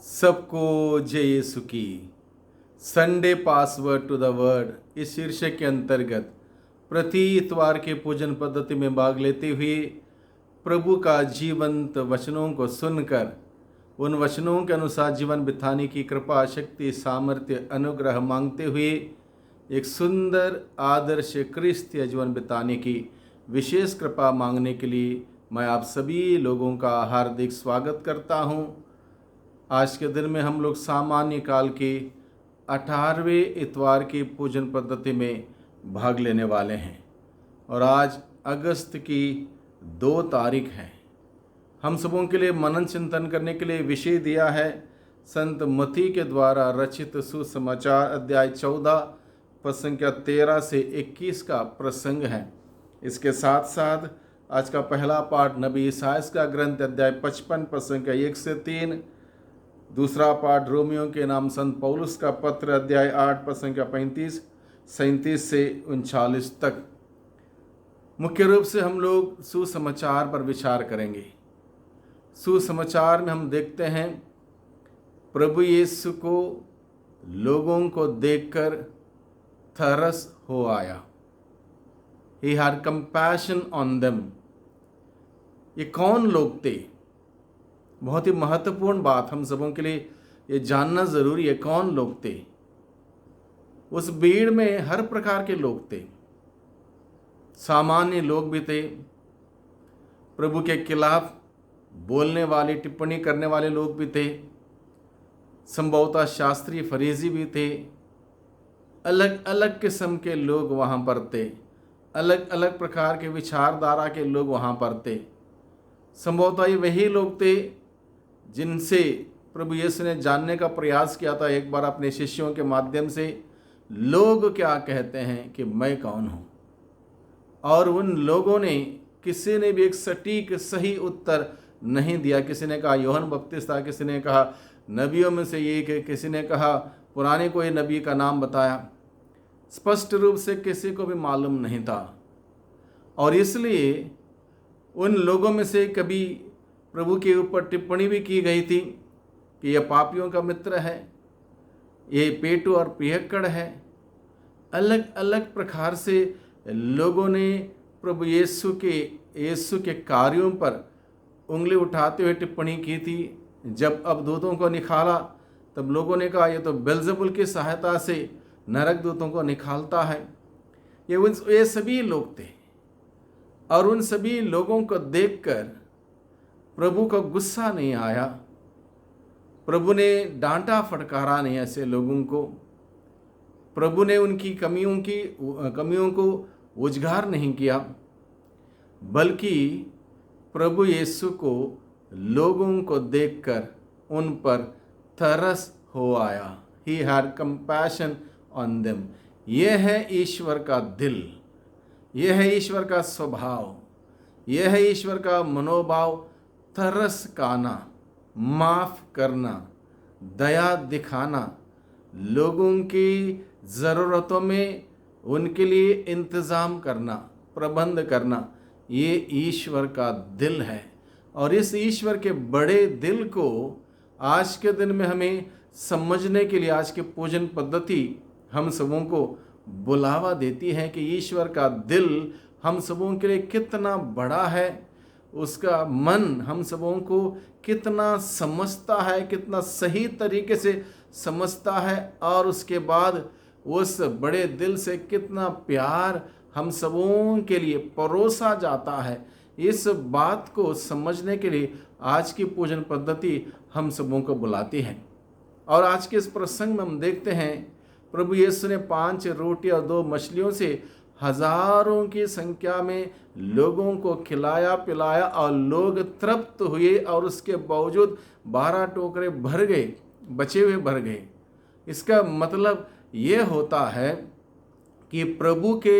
सबको जय यीशु की। Sunday password to the word इस शीर्षक के अंतर्गत प्रति इतवार के पूजन पद्धति में भाग लेते हुए प्रभु का जीवंत वचनों को सुनकर उन वचनों के अनुसार जीवन बिताने की कृपा, शक्ति, सामर्थ्य, अनुग्रह मांगते हुए एक सुंदर आदर्श क्रिस्तीय जीवन बिताने की विशेष कृपा मांगने के लिए मैं आप सभी लोगों का हार्दिक स्वागत करता हूं। आज के दिन में हम लोग सामान्य काल के 18वें इतवार की पूजन पद्धति में भाग लेने वाले हैं और आज अगस्त की 2 तारीख है। हम सबों के लिए मनन चिंतन करने के लिए विषय दिया है संत मती के द्वारा रचित सुसमाचार अध्याय 14 पद संख्या 13 से 21 का प्रसंग है। इसके साथ साथ आज का पहला पाठ नबी ईसायाह का ग्रंथ अध्याय 55 पद संख्या 1 से 3, दूसरा पाठ रोमियो के नाम संत पौलुस का पत्र अध्याय 8 पद संख्या 35, 37 से 39 तक। मुख्य रूप से हम लोग सुसमाचार पर विचार करेंगे। सुसमाचार में हम देखते हैं प्रभु यीशु को लोगों को देखकर तरस हो आया। He had compassion on them। ये कौन लोग थे? बहुत ही महत्वपूर्ण बात हम सबों के लिए ये जानना ज़रूरी है। कौन लोग थे? उस भीड़ में हर प्रकार के लोग थे। सामान्य लोग भी थे, प्रभु के खिलाफ बोलने वाले, टिप्पणी करने वाले लोग भी थे, संभवतः शास्त्री फरीसी भी थे। अलग अलग किस्म के लोग वहाँ पर थे, अलग अलग प्रकार के विचारधारा के लोग वहाँ पर थे। संभवतः ये वही लोग थे जिनसे प्रभु यीशु ने जानने का प्रयास किया था एक बार अपने शिष्यों के माध्यम से, लोग क्या कहते हैं कि मैं कौन हूँ। और उन लोगों ने किसी ने भी एक सटीक सही उत्तर नहीं दिया। किसी ने कहा यूहन्ना बपतिस्ता, किसी ने कहा नबियों में से एक, किसी ने कहा पुराने कोई नबी का नाम बताया। स्पष्ट रूप से किसी को भी मालूम नहीं था और इसलिए उन लोगों में से कभी प्रभु के ऊपर टिप्पणी भी की गई थी कि यह पापियों का मित्र है, ये पेटू और पियक्कड़ है। अलग अलग प्रकार से लोगों ने प्रभु यीशु के कार्यों पर उंगली उठाते हुए टिप्पणी की थी। जब अब दूतों को निकाला तब लोगों ने कहा यह तो बेल्ज़ेबुल की सहायता से नरक दूतों को निकालता है। ये सभी लोग थे और उन सभी लोगों को देखकर प्रभु को गुस्सा नहीं आया। प्रभु ने डांटा फटकारा नहीं ऐसे लोगों को। प्रभु ने उनकी कमियों को उजागर नहीं किया, बल्कि प्रभु यीशु को लोगों को देखकर उन पर तरस हो आया। He had compassion on them। यह है ईश्वर का दिल, यह है ईश्वर का स्वभाव, यह है ईश्वर का मनोभाव। तरस खाना, माफ़ करना, दया दिखाना, लोगों की ज़रूरतों में उनके लिए इंतज़ाम करना, प्रबंध करना, ये ईश्वर का दिल है। और इस ईश्वर के बड़े दिल को आज के दिन में हमें समझने के लिए आज के पूजन पद्धति हम सबों को बुलावा देती है कि ईश्वर का दिल हम सबों के लिए कितना बड़ा है, उसका मन हम सबों को कितना समझता है, कितना सही तरीके से समझता है और उसके बाद उस बड़े दिल से कितना प्यार हम सबों के लिए परोसा जाता है। इस बात को समझने के लिए आज की पूजन पद्धति हम सबों को बुलाती है। और आज के इस प्रसंग में हम देखते हैं प्रभु यीशु ने 5 रोटी और 2 मछलियों से हजारों की संख्या में लोगों को खिलाया पिलाया और लोग तृप्त हुए और उसके बावजूद 12 टोकरे भर गए, बचे हुए भर गए। इसका मतलब ये होता है कि प्रभु के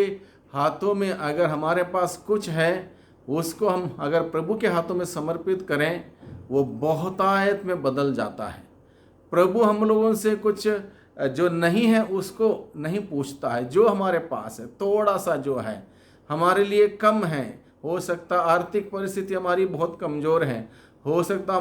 हाथों में अगर हमारे पास कुछ है, उसको हम अगर प्रभु के हाथों में समर्पित करें, वो बहुतायत में बदल जाता है। प्रभु हम लोगों से कुछ जो नहीं है उसको नहीं पूछता है। जो हमारे पास है, थोड़ा सा जो है, हमारे लिए कम है, हो सकता आर्थिक परिस्थिति हमारी बहुत कमज़ोर है, हो सकता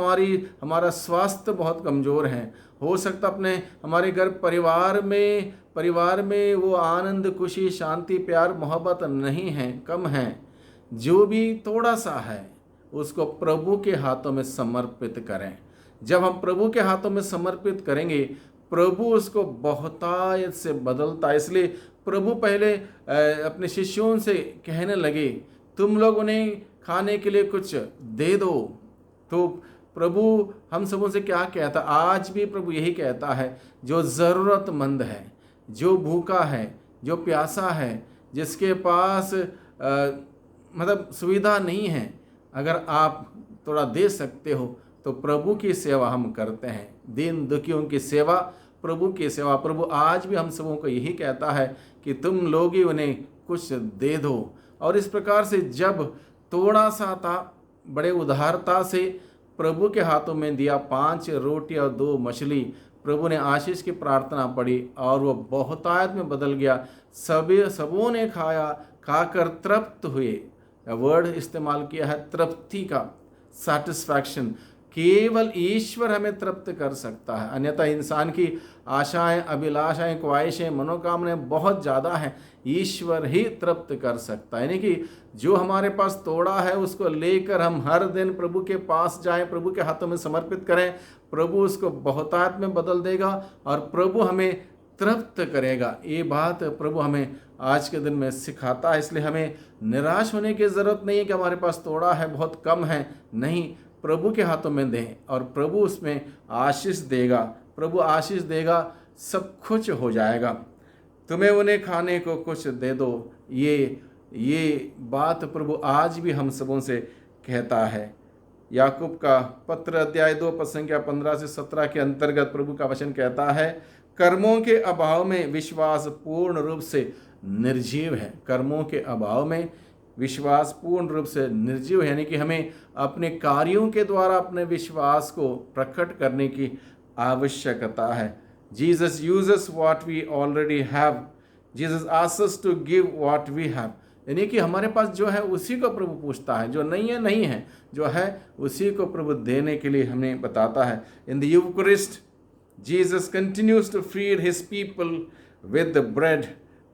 हमारा स्वास्थ्य बहुत कमज़ोर है, हो सकता अपने हमारे घर परिवार में वो आनंद, खुशी, शांति, प्यार, मोहब्बत नहीं है, कम है। जो भी थोड़ा सा है उसको प्रभु के हाथों में समर्पित करें। जब हम प्रभु के हाथों में समर्पित करेंगे, प्रभु उसको बहुतायत से बदलता है। इसलिए प्रभु पहले अपने शिष्यों से कहने लगे, तुम लोग उन्हें खाने के लिए कुछ दे दो। तो प्रभु हम सबों से क्या कहता, आज भी प्रभु यही कहता है, जो ज़रूरतमंद है, जो भूखा है, जो प्यासा है, जिसके पास मतलब सुविधा नहीं है, अगर आप थोड़ा दे सकते हो तो प्रभु की सेवा हम करते हैं। दीन दुखियों की सेवा, प्रभु की सेवा। प्रभु आज भी हम सबों को यही कहता है कि तुम लोग ही उन्हें कुछ दे दो। और इस प्रकार से जब थोड़ा सा था, बड़े उदारता से प्रभु के हाथों में दिया, 5 रोटी और 2 मछली, प्रभु ने आशीष की प्रार्थना पढ़ी और वो बहुतायत में बदल गया। सबों ने खाया, खाकर तृप्त हुए। वर्ड इस्तेमाल किया है तृप्ति का, सैटिस्फैक्शन। केवल ईश्वर हमें तृप्त कर सकता है, अन्यथा इंसान की आशाएं, अभिलाषाएं, ख्वाहिशें, मनोकामनाएं बहुत ज़्यादा हैं। ईश्वर ही तृप्त कर सकता है। यानी कि जो हमारे पास तोड़ा है उसको लेकर हम हर दिन प्रभु के पास जाएं, प्रभु के हाथों में समर्पित करें, प्रभु उसको बहुतायत में बदल देगा और प्रभु हमें तृप्त करेगा। ये बात प्रभु हमें आज के दिन में सिखाता है। इसलिए हमें निराश होने की ज़रूरत नहीं है कि हमारे पास थोड़ा है, बहुत कम है। नहीं, प्रभु के हाथों में दें और प्रभु उसमें आशीष देगा। प्रभु आशीष देगा, सब कुछ हो जाएगा। तुम्हें उन्हें खाने को कुछ दे दो, ये बात प्रभु आज भी हम सबों से कहता है। याकूब का पत्र अध्याय 2 पद संख्या 15 से 17 के अंतर्गत प्रभु का वचन कहता है, कर्मों के अभाव में विश्वास पूर्ण रूप से निर्जीव है। कर्मों के अभाव में विश्वास पूर्ण रूप से निर्जीव है, यानी कि हमें अपने कार्यों के द्वारा अपने विश्वास को प्रकट करने की आवश्यकता है। Jesus uses what we already have, Jesus asks us to give what we have. यानी कि हमारे पास जो है उसी को प्रभु पूछता है, जो नहीं है नहीं है, जो है उसी को प्रभु देने के लिए हमें बताता है। In the Eucharist Jesus continues to feed his people with the bread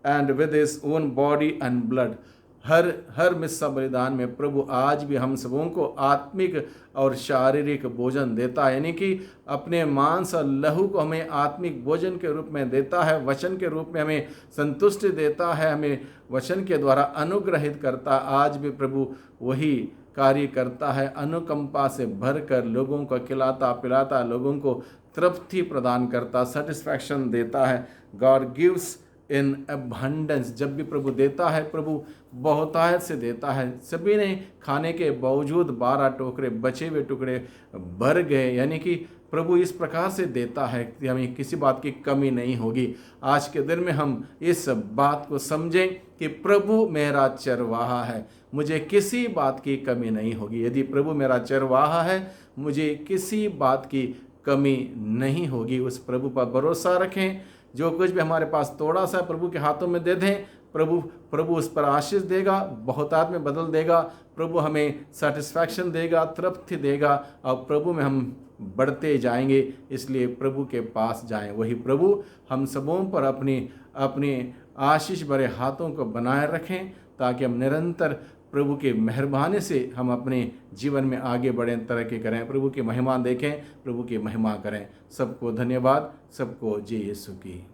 and with his own body and blood. हर मिस्सा बलिदान में प्रभु आज भी हम सबों को आत्मिक और शारीरिक भोजन देता है। यानी कि अपने मांस और लहू को हमें आत्मिक भोजन के रूप में देता है, वचन के रूप में हमें संतुष्टि देता है, हमें वचन के द्वारा अनुग्रहित करता। आज भी प्रभु वही कार्य करता है, अनुकंपा से भरकर लोगों को खिलाता पिलाता, लोगों को तृप्ति प्रदान करता, सेटिस्फैक्शन देता है। God gives in abundance. जब भी प्रभु देता है, प्रभु बहुतायत से देता है। सभी ने खाने के बावजूद 12 टोकरे बचे हुए टुकड़े भर गए। यानी कि प्रभु इस प्रकार से देता है कि हमें किसी बात की कमी नहीं होगी। आज के दिन में हम इस बात को समझें कि प्रभु मेरा चरवाहा है, मुझे किसी बात की कमी नहीं होगी। यदि प्रभु मेरा चरवाहा है, मुझे किसी बात की कमी नहीं होगी। उस प्रभु पर भरोसा रखें। जो कुछ भी हमारे पास थोड़ा सा प्रभु के हाथों में दे दें, प्रभु उस पर आशीष देगा, बहुतायत में बदल देगा। प्रभु हमें सेटिस्फैक्शन देगा, तृप्ति देगा और प्रभु में हम बढ़ते जाएंगे। इसलिए प्रभु के पास जाएं। वही प्रभु हम सबों पर अपनी आशीष भरे हाथों को बनाए रखें, ताकि हम निरंतर प्रभु के मेहरबानी से हम अपने जीवन में आगे बढ़ें, तरक्की करें, प्रभु की महिमा देखें, प्रभु की महिमा करें। सबको धन्यवाद, सबको जय यीशु की।